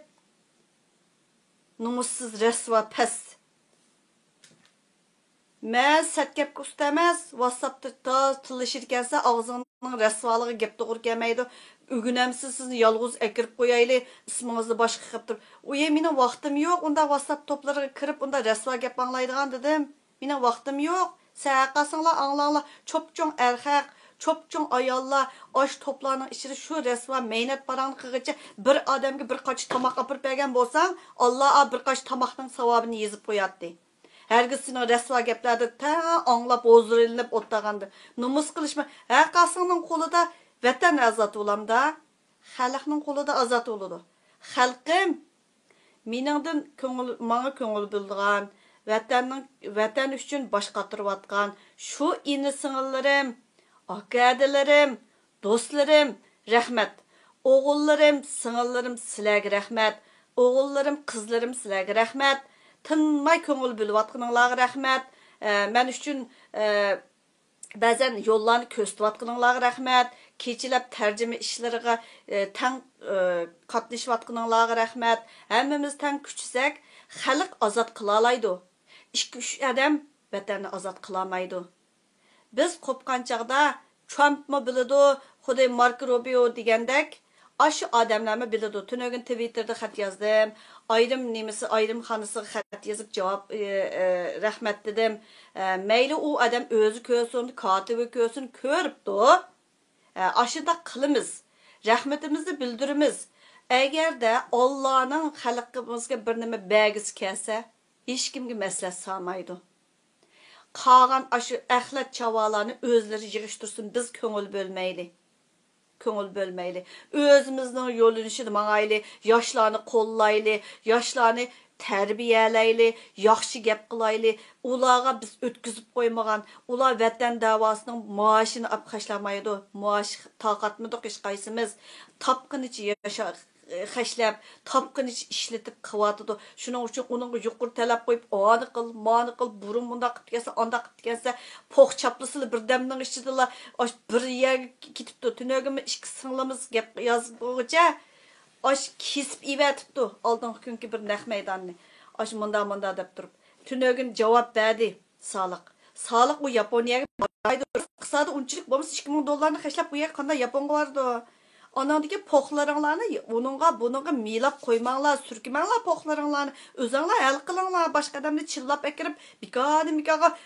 Speaker 1: Numussiz rasva pes. Men satgap kustamas, WhatsApp'da tilashirkansa og'zingning rasvoligi gap to'g'ri kelmaydi. Ugunamsiz sizni yolg'iz akirib qo'yayli, ismingizni boshqa qilib turib. Uye, mening vaqtim yo'q, unda WhatsApp to'plariga kirib, unda rasvo gap anglaydigan dedim. Mening vaqtim yo'q. Saqasinglar, anglanglar, cho'pcho'ng erkak, cho'pcho'ng ayollar, osh to'plarning ichida shu rasvo mehnat parangni qilgicha bir odamga bir qoch tomoq olib bergan bo'lsang, Alloh bir qoch tomoqning savobini yezib qo'yadi. Hergisini rasva gaplardi ta anglab o'zirilib o'tagandi. Numus qilishma. Haqqasının qo'lida vatan azat olamda, xalqning qo'lida azat bo'ladi. Xalqim meningdan menga ko'ngil bildigan, vatan uchun bosh qotirayotgan shu ini singillarim, aka-adalarim, do'stlarim, rahmat. O'g'illarim, singillarim sizlarga rahmat. O'g'illarim, qizlarim sizlarga rahmat. Tinmay ko'ngil biliyotganinglarga rahmat. Men uchun ba'zan yo'llarni ko'rsatayotganinglarga rahmat. Kechilab tarjima ishlariga tang qatnashayotganinglarga rahmat. Hammamiz tang kuchsak, xalq ozod qila oladi. 2-3 odam vatanni ozod qila olmaydi. Biz qo'pqan chaqda Trumpmi biladi, Xudoy Marko Rubio degandek aşı adamlarımı biladi. Tünögün Twitter'da xat yazdım. Ayrım xanısı xat yazıp cevap rahmet dedim. Meyli o adam özü körsün, katibi körsün, körüptü. Aşıda qılımız. Rahmetimizi bildirimiz. Eğer de Allah'ın xalqimizga bir nima bəgisi kelsə, Hech kimga maslahat salmaydi. Qolgan aşı əxlət çavalarını özləri yığıştırsın, biz köngül bölməyli. Köngül bölməyli. Özümüzün yolunuşunu mağaylı, yaşlarını qollaylı, yaşlarını tərbiyələyli, yaxşı gəp qılaylı, ulağa biz ötküzüb qoymağan, ular vətən davasının maaşını apqaşlamaydı, maaş taqatmıdıq heç qaysımız, tapqın içi yaşaq, xəşləb, tapqın içi işletib qıvatıdı. Şunun üçün onun yuqur tələb qoyub, anı qıl, manı qıl, burun bunda qıp gəlsə, anda qıp gəlsə, poq çaplısılı bir dəmnin işçidiler, bir yer gitipdi, tünögümü iki sınlımız yazgıca, kesip ivetipdi, aldığın günkü bir nəq meydanını, munda dep durup. Tünögün cevap verdi, sağlık. Sağlık o Japonya'ya baydı, kısada unçilik boğumuz $2000 xəşləb bu yer qanda Japonga vardı. Anandaki poxlarınlarını bununla milap koymanglar, sürkümanglar poxlarınlarını, özünler el qılыңlar, başqa adamını çillap ekirip, mikaga,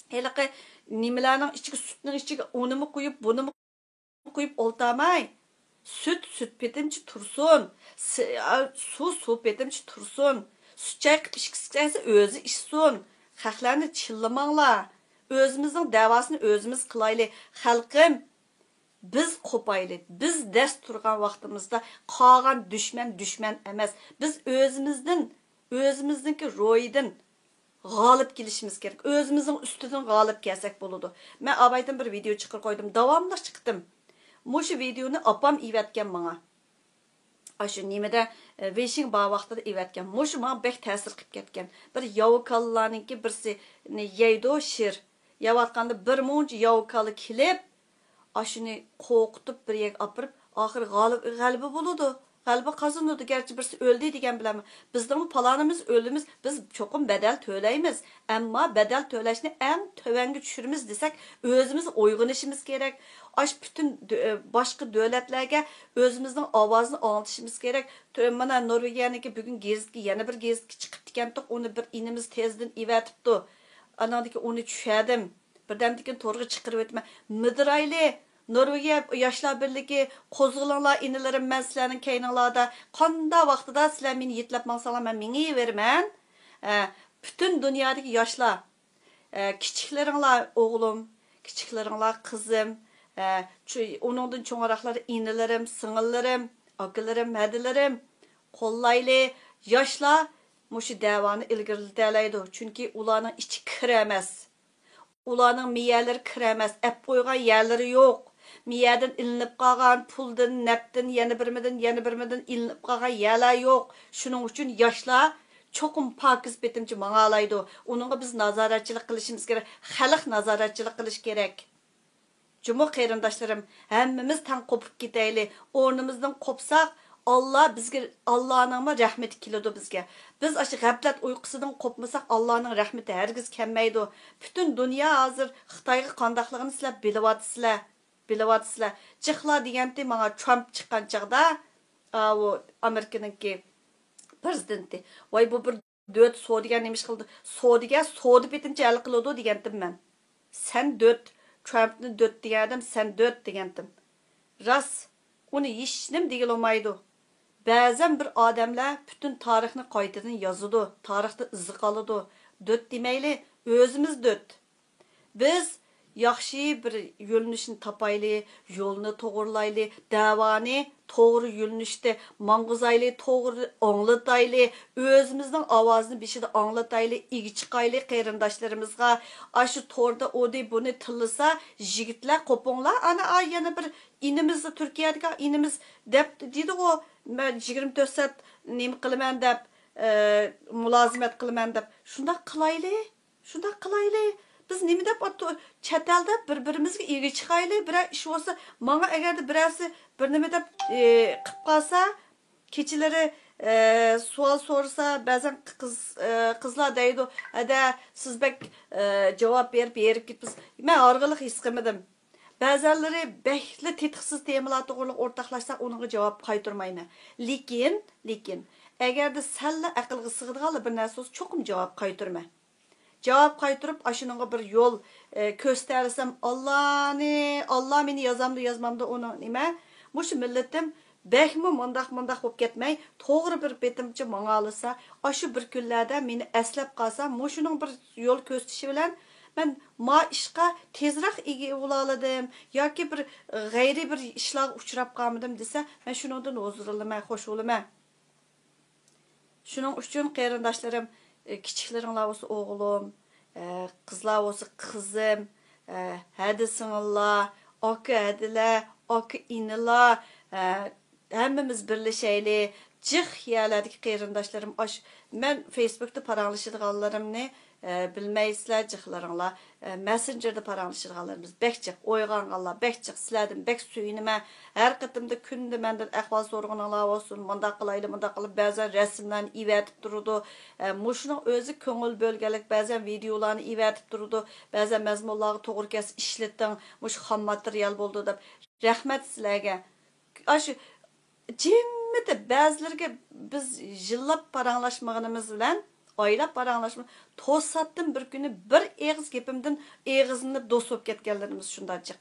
Speaker 1: heliqi nimelerinin içiki, sütünün içiki, onu mu koyup, bunu mu koyup oltamay. Süt petimci tursun, su petimci tursun, süt çay qıp işkisi özü işsun, xalqlarını çillamanglar, özümüzün davasını özümüz qılaylı, xalqım, biz qopaylı, biz ders turgan vaqtimizda qolgan düşman emas. Biz özümüzdeki ro'yidan g'olib kelishimiz kerak. Özümüzün üstüden g'olib kelsak bo'ladi. Men abaydan bir video chiqarib qo'ydim, davomli chiqdim. Mushu videoni opam ivetgan menga. Aşı nimede Wishing bar vaqtida ivetgan. Mushu menga bek ta'sir qilib ketgan. Bir yavukallarniki birsi yeydo shir. Yavatqanda bir munch yavukalı kelib aşını qo'qitib bir yer apırıp axir g'alaba bo'ladi. G'alaba qozonadi. Gerçi birisi öldü degan bilaman. Bizning palanimiz o'limiz, biz cho'qim bedel to'laymiz. Ammo bedel to'lashni eng tövanga tushirimiz desak, o'zimiz uyg'onishimiz kerak. Aş bütün başqa davlatlarga o'zimizning ovozini anglitishimiz kerak. Mana Norvegiyaniki bugun gezitki, yana bir gezitki chiqib degandiq, uni bir inimiz tezdan ivatibdi. Anadiki uni tushadim. Birdamdikin to'rga chiqirib o'tma. Midrayli Norvegiya Yoshlar Birligi qo'zg'alinglar inilarim, men sizlarning keyninglarda qanda vaqtida sizlar meni yetlab mansanglar, men mengayverman. Bütün dunyodagi yoshlar, kichiklaringlar o'g'lim, kichiklaringlar qizim, uningdan cho'ngroqlar inilarim, singillarim, akalarim, hadilarim, qo'llayli yoshlar mushu davoni ilgarilaydi. Chunki ularning ichi kir emas. Ularning miyalari kir emas, ap qo'ygan yerlari yo'q. Miyadan ilinib qolgan, puldan, nafdan, yana birmidan ilinib qolgan yerlar yo'q. Shuning uchun yoshlar cho'qim pokiz betimchi mang'alaydi. Uningga biz nazoratchilik qilishimiz kerak, xalq nazoratchilik qilish kerak. Cumhur qarindoshlarım, hammamiz tan qopib ketayli. O'rnimizdan qopsaq, Allah bizga Allohning rahmeti keladi bizga. Biz aşı g'aflat uyqusidan qopmasak, Allohning rahmeti hargiz kelmaydi. Bütün dünya hozir Xitoyga qandaqligini sizlar bilayotsizlar. Chiqlar deganda menga Trump chiqqan chaqda, o Amerikaningki prezidenti, voy bu bir döt so'digan nemish qildi. So'di betincha hal qiladi degandim men. Sen döt Trump'ni döt degandim, sen döt degandim. Ras, uni hech nim degil olmaydi. Ba'zan bir odamlar bütün tarixni qaytadan yozadi, tarixda izi qoladi. Döt demayli, o'zimiz döt. Biz yaxshi bir yo'lnishni topayli, yo'lni to'g'rilayli, davoni to'g'ri yo'lnishda mang'uzayli, to'g'ri anglatayli, o'zimizning ovozini beshida anglatayli, igi chiqayli qarindoshlarimizga. Ashu to'rda odi buni tillasa, yigitlar qo'ponglar, ana yana bir inimizni Turkiyadagi inimiz deb dedi o, men 24 soat nima qilaman deb, mulozimat qilaman deb. Shunda qilayli. Biz nima deb chatalda bir-birimizga ega chiqayli, bir ish bo'lsa, menga agarda birasi bir nima deb qilib qolsa, kechalari savol so'rasa, ba'zan qizlar deydi, "Ada, siz bek javob berib ketibsiz." Men org'iliq his qilmadim. Ba'zanlari bekli tetiqsiz temalar to'g'riliq o'rtoqlashsak, uningga javob qaytarmayman. Lekin agarda salla aqlga sig'adigan bir narsa bo'lsa, cho'qim javob qaytarma. Cevap qaytırıp aşınıga bir yol göstersem Allah meni yazamda yazmamda onu nime. Muşu milletim Bəkmi mındaq bo'lib ketmay, to'g'ri bir betimchi manga olsa, shu bir kunlarda meni eslab qolsam, mushuning bir yo'l ko'rsatishi bilan men ma ishqa tezroq ega bo'la oldim yoki bir g'ayri bir ishlarga uchrab qolmadim desa, men shuningdan huzurlanmay, xush bo'laman. Shuning uchun qarindoshlarim, kichiklaringlar bo'lsa o'g'lim, qizlar bo'lsa qizim, hadi singillar, aka hadilar, aka inilar, hammamiz birlashaylik. Jiq yerlardagi qarindoshlarim, men Facebookda paranglashadiganlarimni bilmaysizlar, jiqlaringlar. Messengerda paranglashadiganlarimiz bekchiq, o'yg'onganlar, bekchiq, sizlardan bek suyunaman. Har qatimda kunda mendan ahvol so'rag'anlar bo'lsin, mundaq qilayli, mundaq qilib ba'zan rasmlarni ivatib turadi. Mushuning o'zi ko'ngil bo'lganlik, ba'zan videolarni ivatib turadi, ba'zan mazmunlarga to'g'ri kelsa ishlating, mush xom material bo'ldi deb. Rahmat sizlarga. Shu jimmida ba'zilarga biz yillab paranglashmaganimiz bilan oylab paranglashma to'satdan bir kuni bir eg'iz gapimdan eg'izini do'sib ketganlarimiz shundachiq.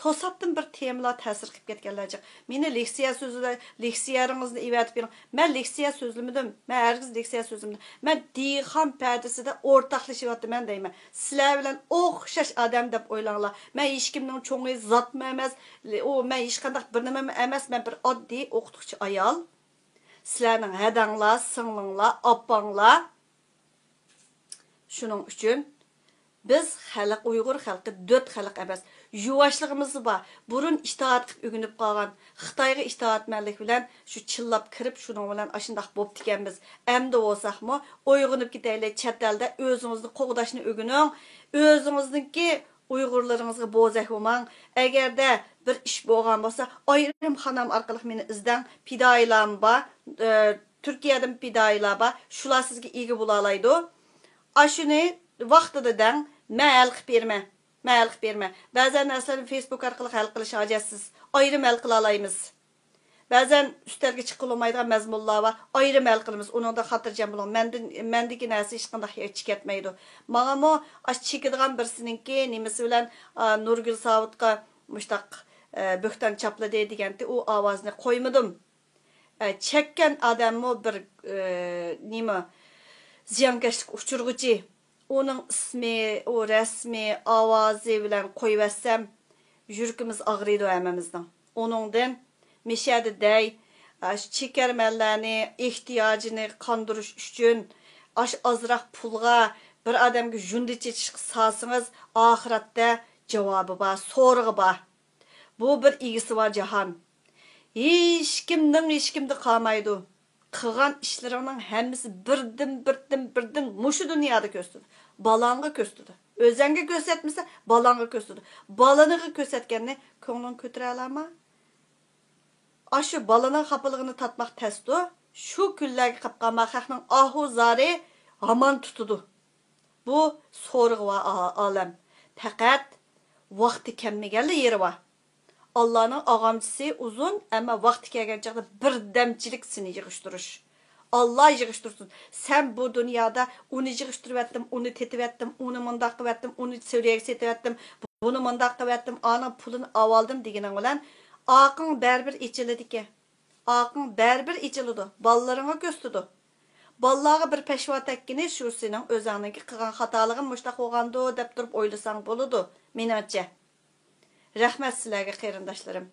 Speaker 1: To'satdan bir temalar ta'sir qilib ketganlarchiq. Meni leksiyaringizni ivatib bering. Men leksiya so'zlamadim. Men hargiz leksiya so'zlamadim. Men dixon pardasida o'rtaqlashyapman deyman. Sizlar bilan o'xshash odam deb o'ylanglar. Men hech kimning cho'ngi zotma emas, men hech qanday bir nima emas, men bir oddiy o'qituvchi ayol. Sizlarning hadanglar, singlinglar, opanglar. Shuning uchun biz xalq, Uyg'ur xalqi dört xalq emas. Yuvaşlığımız var. Burun itaat qilib ögünüp qalğan. Xitayga itaatmanlik bilan shu chillab kirib, shuning bilan ashundaq bo'p dikanmiz. Endi bo'lsaqmi, uyg'unib ketaylik, chet elda o'zingizni qo'g'dashni ögüning, o'zingizniki Uyg'urlaringizga bo'zak bo'lmang. Agarda bir ish bo'lgan bo'lsa, ayrim xonam orqali meni izdan, fidoilam bor, Turkiyadan fidoilar bor. Shular sizga ega bo'la oladi. Ashuni vaqtida dang, ma'al qilib berma. Ma'al qilib berma. Ba'zan narsalarni Facebook orqali hal qilish hojatsiz. Ayrim hal qila olamiz. Ba'zan ustalga chiqilmaydigan mazmunlar bor. Ayrim hal qilamiz. Uningda xotirjam bo'ling. Mendagi narsa hech qanday hech ketmaydi. Mangamo chekadigan birsiningki nimasi bilan Nurgul Savutga mushtaq bo'xton chapladi deganda u ovozni qo'ymadim. Chekkan odammo bir nima ziyonkashlik uchurg'uchi. Onun ismi, o resmi, ovozi bilan qo'yvassam, yurkimiz og'riydi hammamizning. Onundan mishadi day, chekarmanlarni ehtiyojini qondirish uchun azroq pulga bir odamga jundi chechishga solsangiz, oxiratda javobi bor, so'rig'i bor. Bu bir egisi bor jahon. Hech kimda qolmaydi. Qilgan ishlaringning hammasi birdan mushu dunyoda ko'rsatdi. Balanga ko'rsatdi. O'zingga ko'rsatmasa, balanga ko'rsatdi. Balaniga ko'rsatganni ko'ngling ko'tara olama? Ashu balaning xafaligini tatmoq tasdi. Shu kunlarga qilib qolma xalqning ahuzari hamon tutudi. Bu so'rg'i va olam. Faqat vaqti kelmaganli yeri bor. Allah'ın ağamcısı uzun ama vakti kelgan chaqda bir damchilik seni yig'ishtirish. Allah yig'ishtirsin. Sen bu dünyada uni yig'ishtirib etdim, uni tetib etdim, uni mundaq qilib etdim, uni seviyega setib etdim, buni mundaq qilib etdim, ana pulini avaldım deganing bilan aqing baribir ichiladi-ki. Aqing baribir ichiladi. Ballariga ko'stidi. Ballaga bir peshvo takkini shu sening o'zingning qilgan xatolig'ing mushtaq bo'lgandi deb turib o'ylasang bo'ladi. Menimcha. Rahmat sizlarga qarindoshlarım.